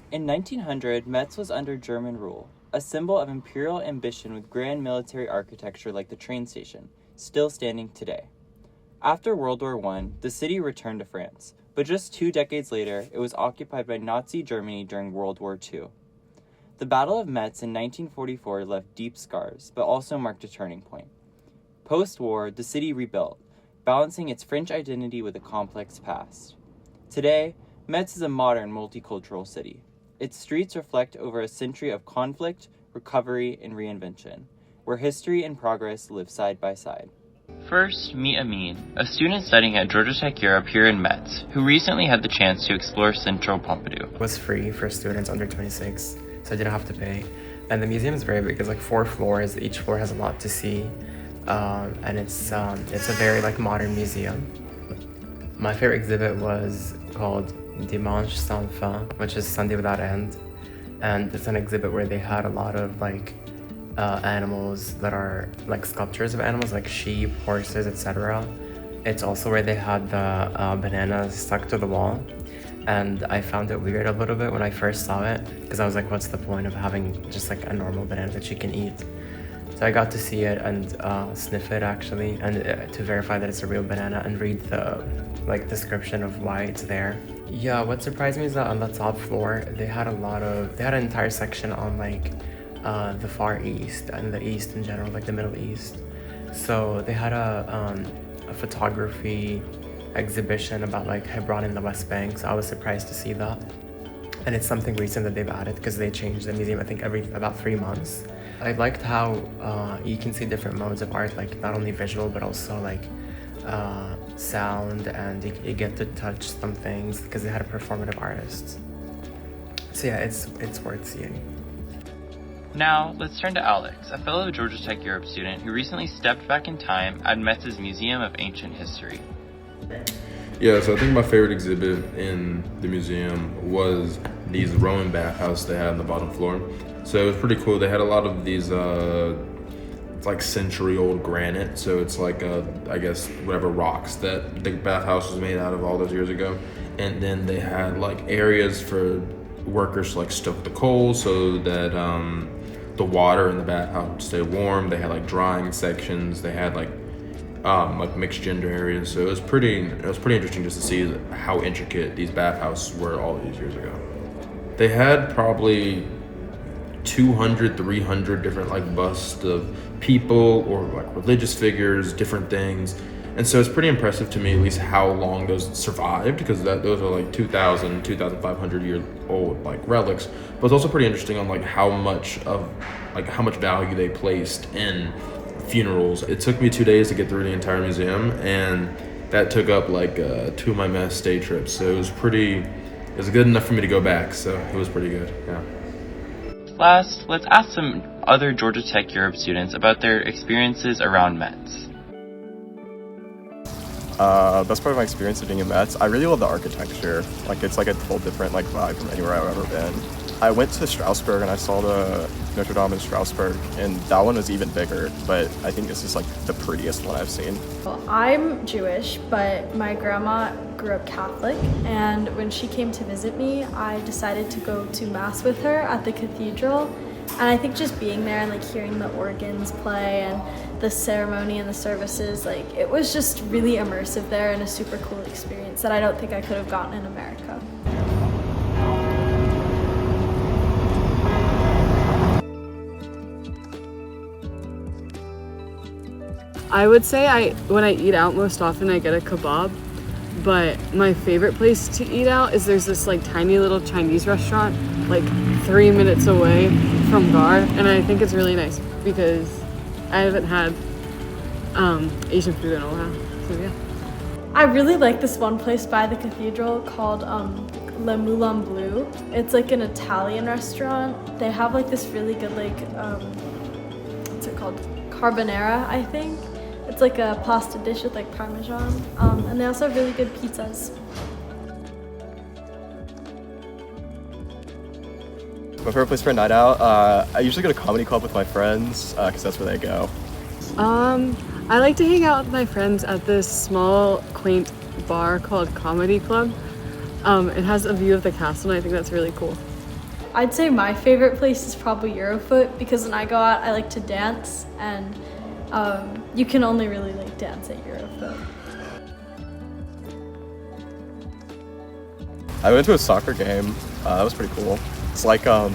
In 1900, Metz was under German rule, a symbol of imperial ambition with grand military architecture like the train station, still standing today. After World War I, the city returned to France, but just 2 decades later, it was occupied by Nazi Germany during World War II. The Battle of Metz in 1944 left deep scars, but also marked a turning point. Post-war, the city rebuilt, balancing its French identity with a complex past. Today, Metz is a modern, multicultural city. Its streets reflect over a century of conflict, recovery, and reinvention, where history and progress live side by side. First, meet Amin, a student studying at Georgia Tech Europe here in Metz, who recently had the chance to explore Central Pompidou. It was free for students under 26, so I didn't have to pay. And the museum is very big. It's like 4 floors. Each floor has a lot to see, and it's a very modern museum. My favorite exhibit was called Dimanche sans fin, which is Sunday without end, and it's an exhibit where they had a lot of animals that are sculptures of animals like sheep, horses, etc. It's also where they had the bananas stuck to the wall, and I found it weird a little bit when I first saw it because I was like, what's the point of having just a normal banana that you can eat? So I got to see it and sniff it actually, and to verify that it's a real banana and read the description of why it's there. Yeah, what surprised me is that on the top floor they had an entire section on the Far East and the East in general, the Middle East. So they had a photography exhibition about Hebron in the West Bank. So I was surprised to see that, and it's something recent that they've added because they changed the museum I think about 3 months. I liked how you can see different modes of art, not only visual but also sound, and you get to touch some things because they had a performative artist. So yeah, it's worth seeing. Now, let's turn to Alex, a fellow Georgia Tech Europe student who recently stepped back in time at Metz's Museum of Ancient History. Yeah, so I think my favorite exhibit in the museum was these Roman bathhouses they had on the bottom floor. So it was pretty cool. They had a lot of these century-old granite, so it's I guess whatever rocks that the bathhouse was made out of all those years ago. And then they had areas for workers to stoke the coals so that the water in the bathhouse would stay warm. They had drying sections. They had mixed gender areas. So it was pretty interesting just to see how intricate these bathhouses were all these years ago. They had probably 200, 300 different busts of people or religious figures, different things. And so it's pretty impressive to me at least how long those survived, because those are 2,000, 2,500 year old relics. But it's also pretty interesting on how much value they placed in funerals. It took me 2 days to get through the entire museum, and that took up 2 of my Metz day trips. So it was good enough for me to go back. So it was pretty good, yeah. Last, let's ask some other Georgia Tech Europe students about their experiences around Metz. Best part of my experience of being in Metz, I really love the architecture. It's a whole different vibe from anywhere I've ever been. I went to Strasbourg and I saw the Notre Dame in Strasbourg, and that one was even bigger, but I think this is the prettiest one I've seen. Well, I'm Jewish, but my grandma grew up Catholic, and when she came to visit me, I decided to go to Mass with her at the cathedral. And I think just being there and hearing the organs play and the ceremony and the services, it was just really immersive there and a super cool experience that I don't think I could have gotten in America. I would say when I eat out most often I get a kebab, but my favorite place to eat out is there's this tiny little Chinese restaurant 3 minutes away from Gar, and I think it's really nice because I haven't had Asian food in a while, so yeah. I really like this one place by the cathedral called Le Moulin Bleu. It's an Italian restaurant. They have this really good what's it called? Carbonara, I think. It's a pasta dish with Parmesan, and they also have really good pizzas. My favorite place for a night out, I usually go to comedy club with my friends because that's where they go. I like to hang out with my friends at this small, quaint bar called Comedy Club. It has a view of the castle, and I think that's really cool. I'd say my favorite place is probably Eurofoot because when I go out, I like to dance, and you can only really like dance at Eurofoot. I went to a soccer game. That was pretty cool. It's like a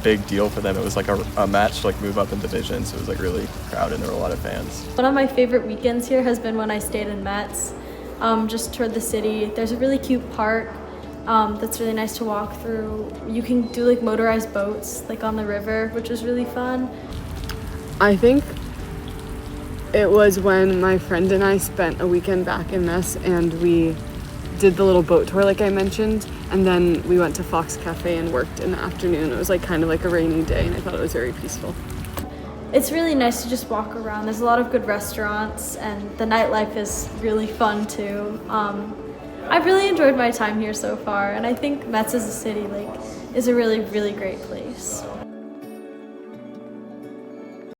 big deal for them. It was like a match to like move up in division, so it was like really crowded and there were a lot of fans. One of my favorite weekends here has been when I stayed in Metz, just toward the city. There's a really cute park that's really nice to walk through. You can do like motorized boats like on the river, which was really fun. I think it was when my friend and I spent a weekend back in Metz, and we did the little boat tour like I mentioned, and then we went to Fox Cafe and worked in the afternoon. It was like kind of like a rainy day, and I thought it was very peaceful. It's really nice to just walk around. There's a lot of good restaurants, and the nightlife is really fun too. I've really enjoyed my time here so far, and I think Metz as a city is a really, really great place.